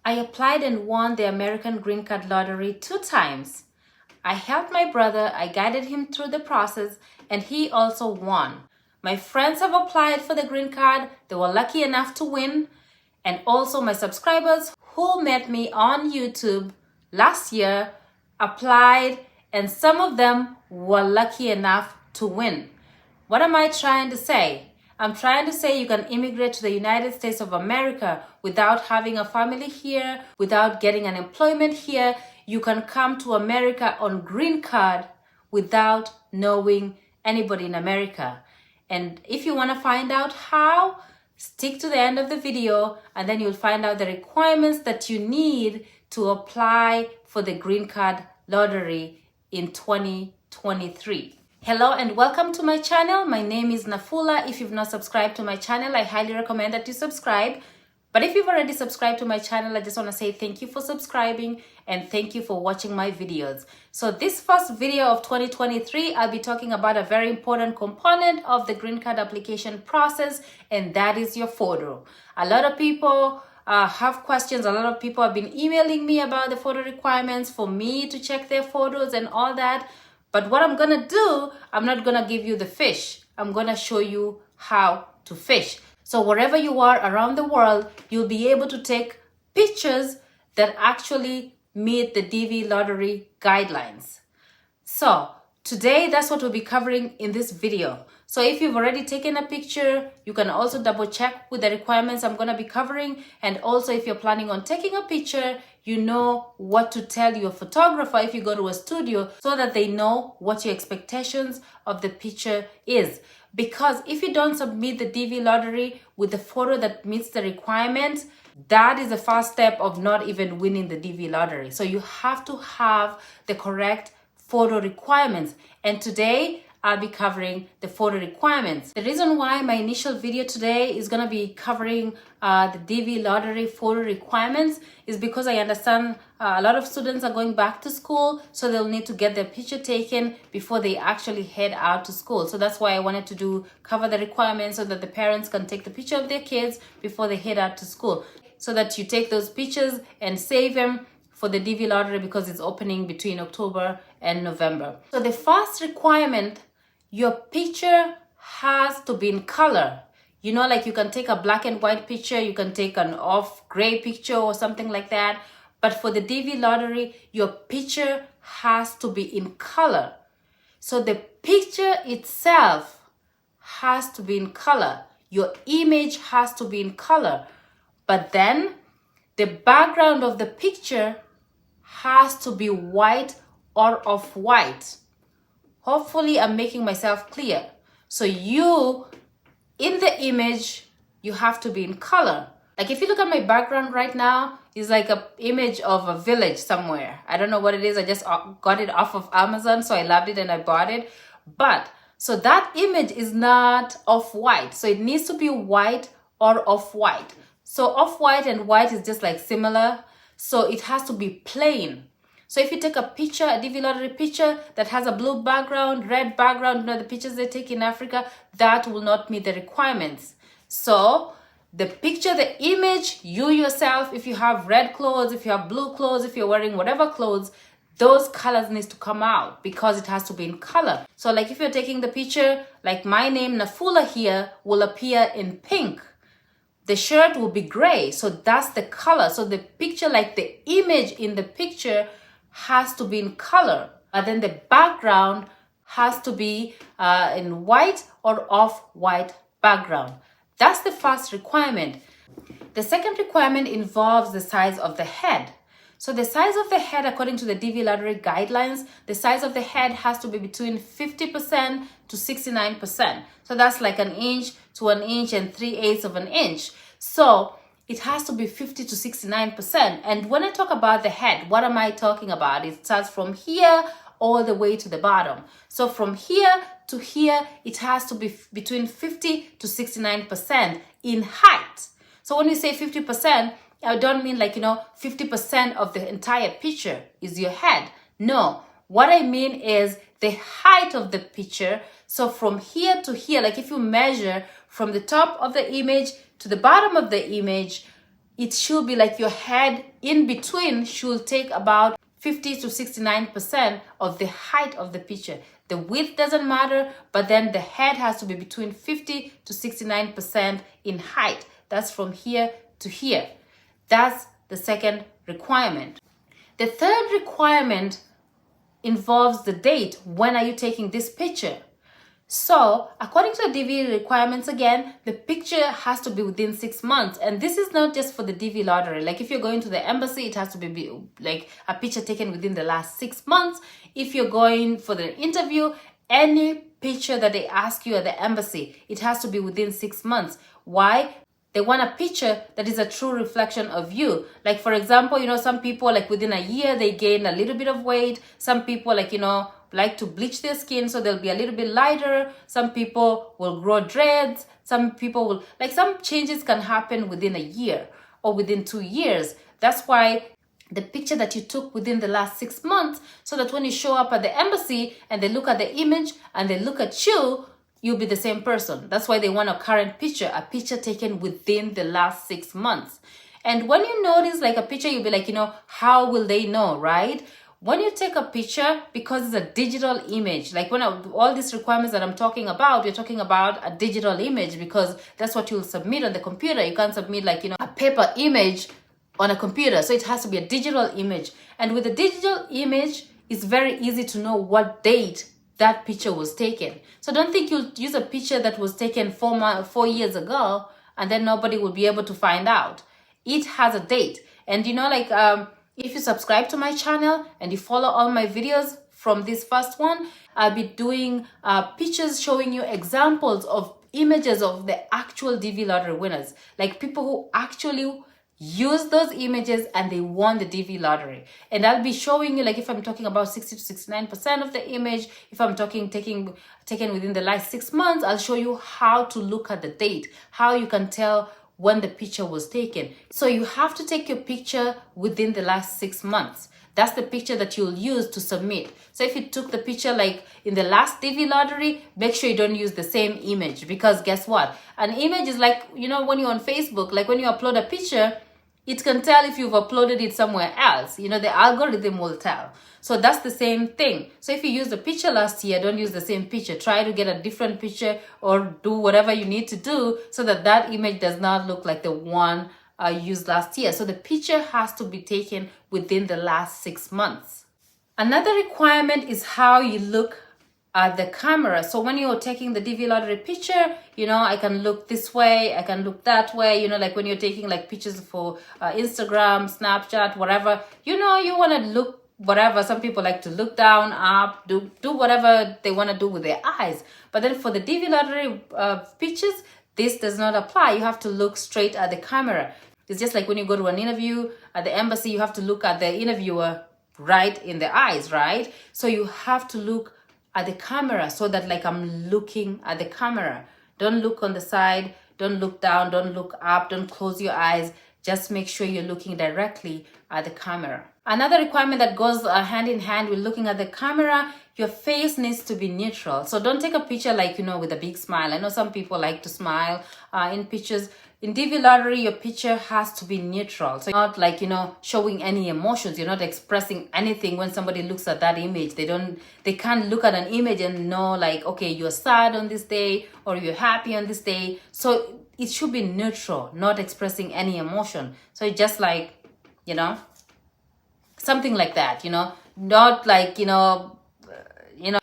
I applied and won the American Green Card lottery 2 times. I helped my brother, I guided him through the process, and he also won. My friends have applied for the green card, they were lucky enough to win, and also my subscribers who met me on YouTube last year applied, and some of them were lucky enough to win. What am I trying to say? I'm trying to say you can immigrate to the United States of America without having a family here, without getting an employment here. You can come to America on green card without knowing anybody in America. And if you want to find out how, stick to the end of the video and then you'll find out the requirements that you need to apply for the green card lottery in 2023. Hello and welcome to my channel. My name is Nafula. If you've not subscribed to my channel, I highly recommend that you subscribe. But if you've already subscribed to my channel, I just want to say thank you for subscribing and thank you for watching my videos. So this first video of 2023, I'll be talking about a very important component of the green card application process, and that is your photo. A lot of people have questions. A lot of people have been emailing me about the photo requirements for me to check their photos and all that. But what I'm going to do, I'm not going to give you the fish. I'm going to show you how to fish. So wherever you are around the world, you'll be able to take pictures that actually meet the DV lottery guidelines. So today, that's what we'll be covering in this video. So if you've already taken a picture, you can also double check with the requirements I'm going to be covering. And also if you're planning on taking a picture, you know what to tell your photographer if you go to a studio so that they know what your expectations of the picture is. Because if you don't submit the DV lottery with the photo that meets the requirements, that is the first step of not even winning the DV lottery. So you have to have the correct photo requirements. And today, I'll be covering the photo requirements. The reason why my initial video today is going to be covering the DV lottery photo requirements is because I understand a lot of students are going back to school, so they'll need to get their picture taken before they actually head out to school. So that's why I wanted to cover the requirements so that the parents can take the picture of their kids before they head out to school. So that you take those pictures and save them for the DV lottery because it's opening between October and November. So the first requirement, your picture has to be in color. You know, like you can take a black and white picture, you can take an off gray picture or something like that. But for the DV lottery, your picture has to be in color. So the picture itself has to be in color. Your image has to be in color. But then the background of the picture has to be white or off-white. Hopefully, I'm making myself clear. So you, in the image, you have to be in color. Like if you look at my background right now, it's like an image of a village somewhere. I don't know what it is. I just got it off of Amazon, so I loved it and I bought it. But, so that image is not off-white. So it needs to be white or off-white. So off-white and white is just like similar. So it has to be plain. So if you take a picture, a DV lottery picture that has a blue background, red background, you know, the pictures they take in Africa, that will not meet the requirements. So the picture, the image, you yourself, if you have red clothes, if you have blue clothes, if you're wearing whatever clothes, those colors needs to come out because it has to be in color. So like if you're taking the picture, like my name, Nafula here, will appear in pink. The shirt will be gray. So that's the color. So the picture, like the image in the picture has to be in color. But then the background has to be in white or off-white background. That's the first requirement. The second requirement involves the size of the head. So the size of the head, according to the DV lottery guidelines, the size of the head has to be between 50% to 69%. So that's like 1 inch to 1 inch and 3/8 of an inch. So it has to be 50 to 69%. And when I talk about the head, what am I talking about? It starts from here all the way to the bottom. So from here to here, it has to be between 50 to 69% in height. So when you say 50%, I don't mean like, 50% of the entire picture is your head. No, what I mean is the height of the picture. So from here to here, like if you measure from the top of the image to the bottom of the image, it should be like your head in between should take about 50 to 69% of the height of the picture. The width doesn't matter, but then the head has to be between 50 to 69% in height. That's from here to here. That's the second requirement. The third requirement involves the date. When are you taking this picture? So, according to the DV requirements again, the picture has to be within 6 months. And this is not just for the DV lottery. Like if you're going to the embassy, it has to be like a picture taken within the last 6 months. If you're going for the interview, any picture that they ask you at the embassy, it has to be within 6 months. Why? They want a picture that is a true reflection of you. Like for example, some people like within a year, they gain a little bit of weight. Some people like to bleach their skin so they'll be a little bit lighter. Some people will grow dreads. Some people will, some changes can happen within a year or within 2 years. That's why the picture that you took within the last 6 months, so that when you show up at the embassy and they look at the image and they look at you, you'll be the same person. That's why they want a current picture, a picture taken within the last 6 months. And when you notice like a picture, you'll be like, how will they know, right? When you take a picture, because it's a digital image, like all these requirements that I'm talking about, you're talking about a digital image because that's what you'll submit on the computer. You can't submit a paper image on a computer. So it has to be a digital image. And with a digital image, it's very easy to know what date that picture was taken. So don't think you'll use a picture that was taken 4 years ago and then nobody will be able to find out. It has a date. And if you subscribe to my channel and you follow all my videos from this first one, I'll be doing pictures showing you examples of images of the actual DV lottery winners. Like people who actually use those images and they won the DV lottery. And I'll be showing you, like if I'm talking about 60 to 69% of the image, if I'm talking taken within the last 6 months, I'll show you how to look at the date, how you can tell when the picture was taken. So you have to take your picture within the last 6 months. That's the picture that you'll use to submit. So if you took the picture like in the last DV lottery, make sure you don't use the same image, because guess what? An image is like, when you're on Facebook, like when you upload a picture, it can tell if you've uploaded it somewhere else. The algorithm will tell. So that's the same thing. So if you used the picture last year, don't use the same picture. Try to get a different picture or do whatever you need to do so that that image does not look like the one used last year. So the picture has to be taken within the last 6 months. Another requirement is how you look at the camera. So when you're taking the DV lottery picture, I can look this way, I can look that way, like when you're taking like pictures for Instagram, Snapchat, whatever, you want to look whatever. Some people like to look down, up, do whatever they want to do with their eyes. But then for the DV lottery pictures, this does not apply. You have to look straight at the camera. It's just like when you go to an interview at the embassy, you have to look at the interviewer right in the eyes, right? So you have to look at the camera so that like I'm looking at the camera. Don't look on the side, don't look down, don't look up, don't close your eyes. Just make sure you're looking directly at the camera. Another requirement that goes hand in hand with looking at the camera, your face needs to be neutral. So don't take a picture like, with a big smile. I know some people like to smile in pictures. In DV lottery, your picture has to be neutral. So you're not like, showing any emotions. You're not expressing anything when somebody looks at that image. They can't look at an image and know like, okay, you're sad on this day or you're happy on this day. So it should be neutral, not expressing any emotion. So it's just like, something like that, not like,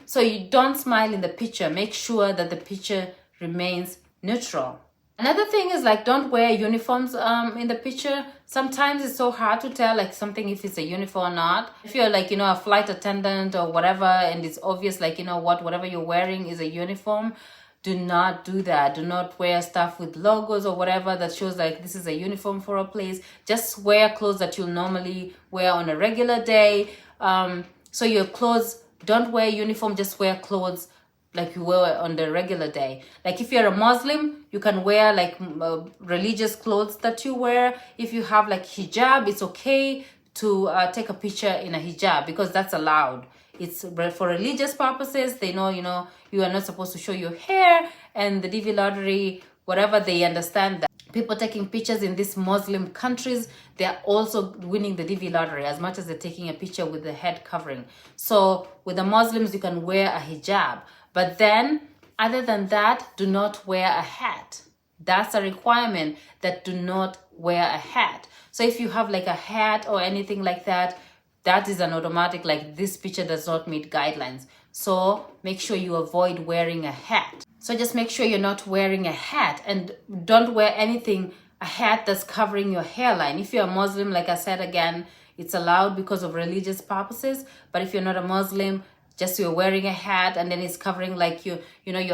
so you don't smile in the picture. Make sure that the picture remains neutral. Another thing is like don't wear uniforms in the picture. Sometimes it's so hard to tell like something if it's a uniform or not. If you're like, a flight attendant or whatever and it's obvious like, whatever you're wearing is a uniform, do not do that. Do not wear stuff with logos or whatever that shows like this is a uniform for a place. Just wear clothes that you'll normally wear on a regular day. So your clothes, don't wear uniform, just wear clothes like you wear on the regular day. Like if you're a Muslim, you can wear like religious clothes that you wear. If you have like hijab, it's okay to take a picture in a hijab because that's allowed. It's for religious purposes. They know, you are not supposed to show your hair, and the DV lottery, whatever, they understand that. People taking pictures in these Muslim countries, they're also winning the DV lottery as much as they're taking a picture with the head covering. So with the Muslims, you can wear a hijab. But then, other than that, do not wear a hat. That's a requirement, that do not wear a hat. So if you have like a hat or anything like that, that is an automatic, like this picture does not meet guidelines. So make sure you avoid wearing a hat. So just make sure you're not wearing a hat, and don't wear anything, a hat that's covering your hairline. If you're a Muslim, like I said again, it's allowed because of religious purposes. But if you're not a Muslim, just you're wearing a hat and then it's covering like your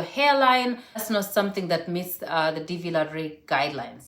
hairline, that's not something that meets the DV lottery guidelines.